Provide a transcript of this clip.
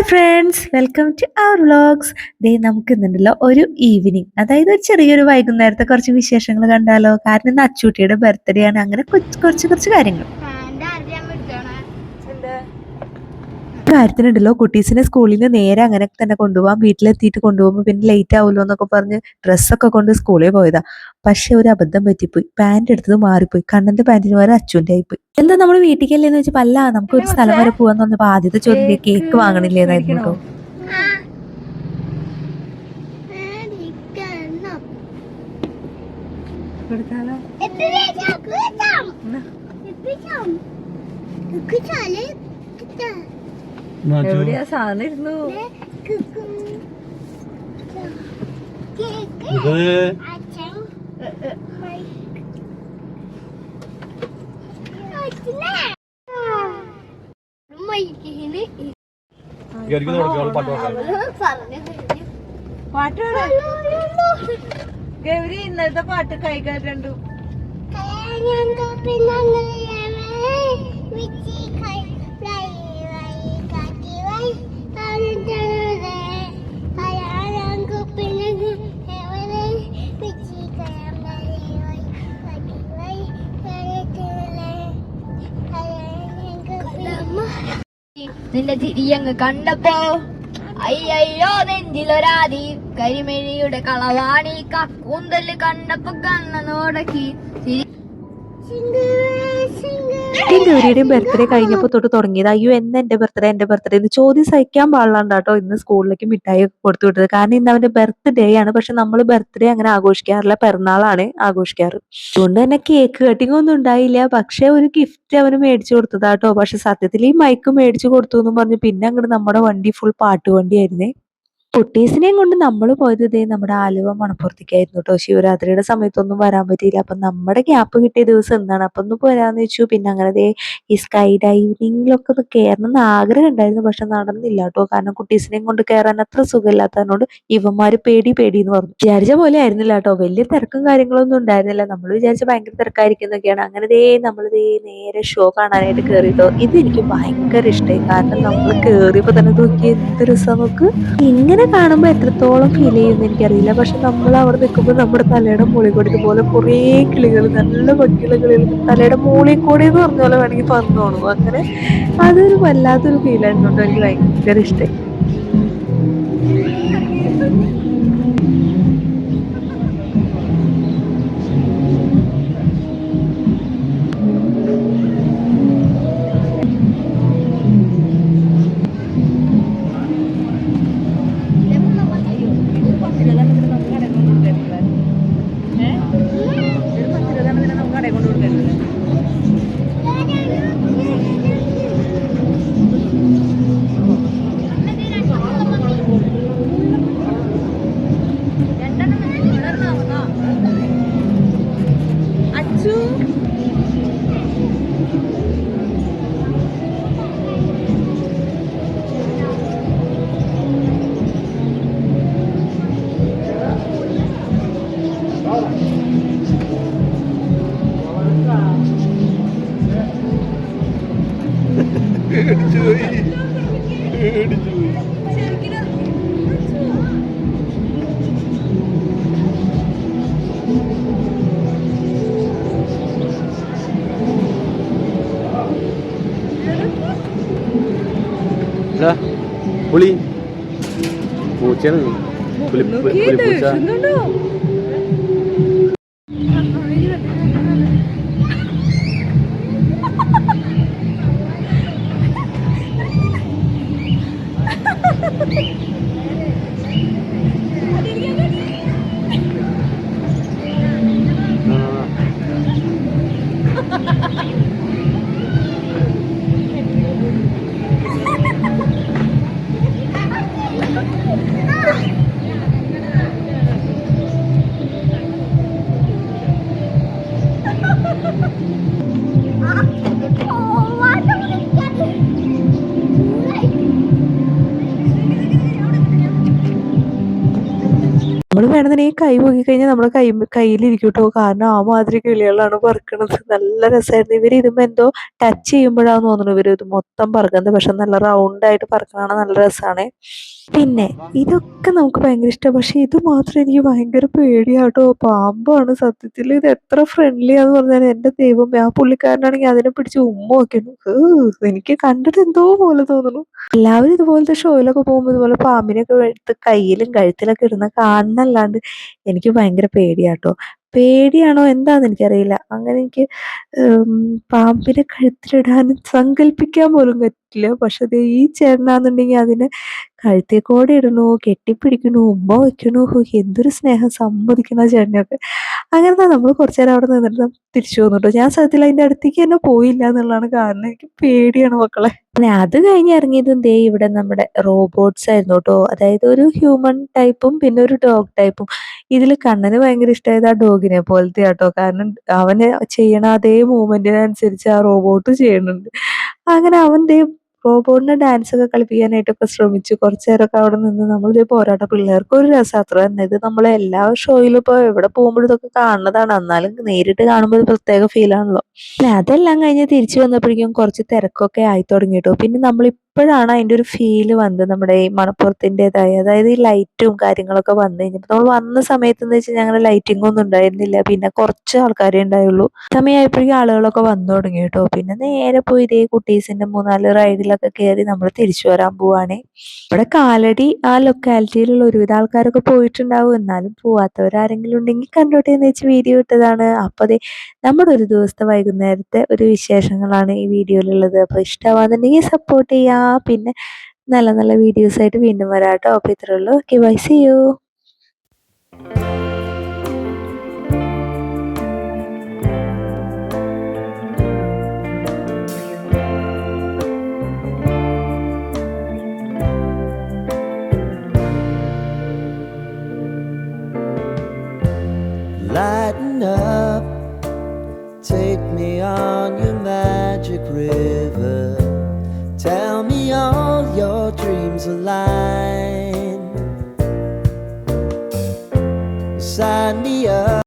Hi friends, welcome to our vlogs. ദേ നമുക്ക് ഇന്നുണ്ടല്ലോ ഒരു ഈവനിങ്, അതായത് ഒരു ചെറിയൊരു വൈകുന്നേരത്തെ കുറച്ച് വിശേഷങ്ങൾ കണ്ടാലോ. കാരണം ഇന്ന് അച്ചൂട്ടിയുടെ ബർത്ത്ഡേ ആണ്. അങ്ങനെ കുറച്ച് കുറച്ച് കാര്യങ്ങൾ കാര്യത്തിനുണ്ടല്ലോ. കുട്ടീസിനെ സ്കൂളിൽ നിന്ന് നേരെ അങ്ങനെ തന്നെ കൊണ്ടുപോകാം. വീട്ടിലെത്തിയിട്ട് കൊണ്ടുപോകുമ്പോൾ പിന്നെ ലേറ്റ് ആവുമല്ലോ എന്നൊക്കെ പറഞ്ഞ് ഡ്രസ്സൊക്കെ കൊണ്ട് സ്കൂളിൽ പോയതാ. പക്ഷെ ഒരു അബദ്ധം പറ്റിപ്പോയി. പാൻറ് എടുത്തത് മാറിപ്പോയി. കണ്ണന്റെ പാൻറ്റിന് വരെ അച്ചുവിൻ്റെ ആയിപ്പോയി. എന്താ നമ്മൾ വീട്ടിലേക്കല്ലേ എന്ന് വെച്ചപ്പോൾ അല്ല, നമുക്ക് ഒരു സ്ഥലം വരെ പോകാന്ന് പറഞ്ഞപ്പോൾ ആദ്യത്തെ ചോദ്യം കേക്ക് വാങ്ങണില്ലേന്നായിരുന്നു കേട്ടോ. എവിടെയാ സാധനം ഇരുന്നു? ഗൗരി ഇന്നത്തെ പാട്ട് കൈകാരണ്ടു. നിന്റെ ചിരിയങ്ങ് കണ്ടപ്പോ അയ്യോ നെഞ്ചിലൊരാതി കരിമെഴിയുടെ കളവാണി കക്കൂന്തല് കണ്ടപ്പോ കണ്ണനോടക്കി. ഗൗരിയുടെയും ബർത്ത്ഡേ കഴിഞ്ഞപ്പോൾ തൊട്ട് തുടങ്ങിയത് അയ്യോ എന്റെ ബർത്ത്ഡേ എന്ന് ചോദ്യം സഹിക്കാൻ പാടില്ലാണ്ടാട്ടോ ഇന്ന് സ്കൂളിലേക്ക് മിഠായി ഒക്കെ കൊടുത്തു വിട്ടത്. കാരണം ഇന്ന് അവന്റെ ബർത്ത്ഡേ ആണ്. പക്ഷെ നമ്മൾ ബർത്ത്ഡേ അങ്ങനെ ആഘോഷിക്കാറില്ല, പിറന്നാളാണ് ആഘോഷിക്കാറ്. അതുകൊണ്ട് തന്നെ കേക്ക് കട്ടിംഗ് ഒന്നും ഉണ്ടായില്ല. പക്ഷെ ഒരു ഗിഫ്റ്റ് അവന് മേടിച്ചു കൊടുത്തതാട്ടോ. പക്ഷെ സത്യത്തിൽ ഈ മൈക്ക് മേടിച്ചു കൊടുത്തു എന്ന് പറഞ്ഞു പിന്നെ അങ്ങോട്ട് നമ്മുടെ വണ്ടി ഫുൾ പാട്ടുവണ്ടിയായിരുന്നേ. കുട്ടീസിനെയും കൊണ്ട് നമ്മൾ പോയത് ഇതേ നമ്മുടെ ആലുവ മണപ്പുറത്തേക്കായിരുന്നു കേട്ടോ. ശിവരാത്രിയുടെ സമയത്തൊന്നും വരാൻ പറ്റിയില്ല. അപ്പം നമ്മുടെ ഗ്യാപ്പ് കിട്ടിയ ദിവസം എന്താണ് അപ്പം ഒന്ന് പോരാന്ന് വെച്ചു. പിന്നെ അങ്ങനെ ദേ ഈ സ്കൈ ഡൈവിങ്ങിലൊക്കെ ഒന്ന് കയറണം എന്ന് ആഗ്രഹം ഉണ്ടായിരുന്നു. പക്ഷെ നടന്നില്ല കേട്ടോ. കാരണം കുട്ടീസിനെയും കൊണ്ട് കയറാൻ അത്ര സുഖമില്ലാത്തതിനോട് ഇവന്മാര് പേടി എന്ന് പറഞ്ഞു. വിചാരിച്ച പോലെ ആയിരുന്നില്ല കേട്ടോ. വലിയ തിരക്കും കാര്യങ്ങളൊന്നും ഉണ്ടായിരുന്നില്ല. നമ്മൾ വിചാരിച്ച ഭയങ്കര തിരക്കായിരിക്കുന്നൊക്കെയാണ്. അങ്ങനെ നമ്മൾ നേരെ ഷോ കാണാനായിട്ട് കയറിട്ടോ. ഇത് എനിക്ക് ഭയങ്കര ഇഷ്ടമായി. കാരണം നമ്മൾ കയറിയപ്പോൾ തന്നെ നോക്കി എന്ത് രസം നോക്ക്. ഇങ്ങനെ കാണുമ്പോൾ എത്രത്തോളം ഫീൽ ചെയ്യുമെന്ന് എനിക്കറിയില്ല. പക്ഷെ നമ്മൾ അവിടെ നിൽക്കുമ്പോൾ നമ്മുടെ തലയുടെ മുകളിൽ കൂടി ഇതുപോലെ കുറേ കിളികൾ, നല്ല ഭംഗിയുള്ള കിളികൾ തലയുടെ മുകളിൽ കൂടെ എന്ന് പറഞ്ഞ പോലെ വേണമെങ്കിൽ പറഞ്ഞോളൂ. അങ്ങനെ അതൊരു വല്ലാത്തൊരു ഫീലായിരുന്നു കേട്ടോ. എനിക്ക് ഭയങ്കര ഇഷ്ടമായി. പുളി പൂച്ചയാണ്. പൂച്ച നമ്മൾ വേണമെന്നുണ്ടെങ്കിൽ കൈ പൊക്കി കഴിഞ്ഞാൽ നമ്മുടെ കയ്യിലിരിക്കും കേട്ടോ. കാരണം ആ മാതിരി കിളികളാണ് പറക്കണത്. നല്ല രസമായിരുന്നു. ഇവർ ഇതുമ്പോൾ എന്തോ ടച്ച് ചെയ്യുമ്പോഴാന്ന് തോന്നുന്നു ഇവർ ഇത് മൊത്തം പറക്കുന്നത്. പക്ഷെ നല്ല റൗണ്ടായിട്ട് പറക്കണതാണ്, നല്ല രസമാണ്. പിന്നെ ഇതൊക്കെ നമുക്ക് ഭയങ്കര ഇഷ്ടമാണ്. പക്ഷെ ഇത് മാത്രം എനിക്ക് ഭയങ്കര പേടിയാട്ടോ. പാമ്പാണ് സത്യത്തിൽ. ഇത് എത്ര ഫ്രണ്ട്ലിയാന്ന് പറഞ്ഞാൽ എൻ്റെ ദൈവമേ, ആ പുള്ളിക്കാരനാണെങ്കിൽ അതിനെ പിടിച്ച് ഉമ്മ വയ്ക്കുന്നു. എനിക്ക് കണ്ടിട്ട് എന്തോ പോലെ തോന്നുന്നു. എല്ലാവരും ഇതുപോലത്തെ ഷോയിലൊക്കെ പോകുമ്പോൾ ഇതുപോലെ പാമ്പിനൊക്കെ എടുത്ത് കയ്യിലും കഴുത്തിലൊക്കെ ഇടുന്ന കാണുന്നല്ലാണ്ട് എനിക്ക് ഭയങ്കര പേടിയാട്ടോ. പേടിയാണോ എന്താന്ന് എനിക്കറിയില്ല. അങ്ങനെ എനിക്ക് പാമ്പിനെ കഴുത്തിലിടാനും സങ്കല്പിക്കാൻ പോലും പറ്റില്ല. പക്ഷെ ദേ ഈ ചേട്ടനാന്നുണ്ടെങ്കിൽ അതിനെ കഴുത്തിൽ കൂടെ ഇടണു, കെട്ടിപ്പിടിക്കണു, ഉമ്മ വയ്ക്കണു. എന്തൊരു സ്നേഹം, സമ്മതിക്കണ ചേട്ടനൊക്കെ. അങ്ങനെ നമ്മൾ കുറച്ചു നേരം അവിടെ നിന്നിട്ട് തിരിച്ചു വന്നു കേട്ടോ. ഞാൻ സത്യത്തിൽ അതിൻ്റെ അടുത്തേക്ക് തന്നെ പോയില്ല എന്നുള്ളതാണ് കാരണം. എനിക്ക് പേടിയാണ് മക്കളെ. പിന്നെ അത് കഴിഞ്ഞ് ഇറങ്ങിയതും ദേ ഇവിടെ നമ്മുടെ റോബോട്ട്സ് ആയിരുന്നു കേട്ടോ. അതായത് ഒരു ഹ്യൂമൻ ടൈപ്പും പിന്നെ ഒരു ഡോഗ് ടൈപ്പും. ഇതിൽ കണ്ണന് ഭയങ്കര ഇഷ്ടമായത് ആ ഡോഗിനെ പോലത്തെ കേട്ടോ. കാരണം അവന് ചെയ്യണ അതേ മൂവ്മെന്റിനനുസരിച്ച് ആ റോബോട്ട് ചെയ്യുന്നുണ്ട്. അങ്ങനെ അവൻ ദേ റോബോട്ടിനെ ഡാൻസ് ഒക്കെ കളിപ്പിക്കാനായിട്ടൊക്കെ ശ്രമിച്ചു. കുറച്ചു നേരമൊക്കെ അവിടെ നിന്ന് നമ്മളിതേ പോരാട്ടം. പിള്ളേർക്ക് ഒരു രസം അത്ര തന്നെ. ഇത് നമ്മൾ എല്ലാ ഷോയിലും ഇപ്പോൾ എവിടെ പോകുമ്പോഴും ഇതൊക്കെ കാണുന്നതാണ്. എന്നാലും നേരിട്ട് കാണുമ്പോൾ ഒരു പ്രത്യേക ഫീലാണല്ലോ. പിന്നെ അതെല്ലാം കഴിഞ്ഞ് തിരിച്ചു വന്നപ്പോഴേക്കും കുറച്ച് തിരക്കൊക്കെ ആയി തുടങ്ങി കേട്ടോ. പിന്നെ നമ്മളിപ്പോഴാണ് അതിൻ്റെ ഒരു ഫീല് വന്നത് നമ്മുടെ ഈ മണപ്പുറത്തിൻ്റെതായ. അതായത് ഈ ലൈറ്റും കാര്യങ്ങളൊക്കെ വന്നു കഴിഞ്ഞപ്പോൾ നമ്മൾ വന്ന സമയത്ത് എന്ന് വെച്ചാൽ ഞങ്ങൾ ലൈറ്റിംഗ് ഒന്നും ഉണ്ടായിരുന്നില്ല. പിന്നെ കുറച്ച് ആൾക്കാരേ ഉണ്ടായുള്ളൂ. സമയമായപ്പോഴേക്കും ആളുകളൊക്കെ വന്നു തുടങ്ങി കേട്ടോ. പിന്നെ നേരെ പോയി ഇതേ കുട്ടീസിൻ്റെ 3-4 റൈഡിലൊക്കെ കയറി നമ്മൾ തിരിച്ചു വരാൻ പോവാണേ. ഇവിടെ കാലടി ആ ലൊക്കാലിറ്റിയിലുള്ള ഒരുവിധ ആൾക്കാരൊക്കെ പോയിട്ടുണ്ടാവും. എന്നാലും പോവാത്തവരാരെങ്കിലും ഉണ്ടെങ്കിൽ കണ്ടോട്ടെ എന്ന് വെച്ച് വീഡിയോ ഇട്ടതാണ്. അപ്പോൾ അതെ, നമ്മുടെ ഒരു ദിവസത്തെ വൈകുന്നേരത്തെ ഒരു വിശേഷങ്ങളാണ് ഈ വീഡിയോയിലുള്ളത്. അപ്പോൾ ഇഷ്ടമാകുന്നുണ്ടെങ്കിൽ സപ്പോർട്ട് ചെയ്യുക. പിന്നെ നല്ല നല്ല വീഡിയോസായിട്ട് വീണ്ടും വരാം കേട്ടോ. അപ്പോൾ ഇത്രയേ ഉള്ളൂ. Okay, bye, see you. Lighten up, take me on your magic river. Tell me all your dreams are lying.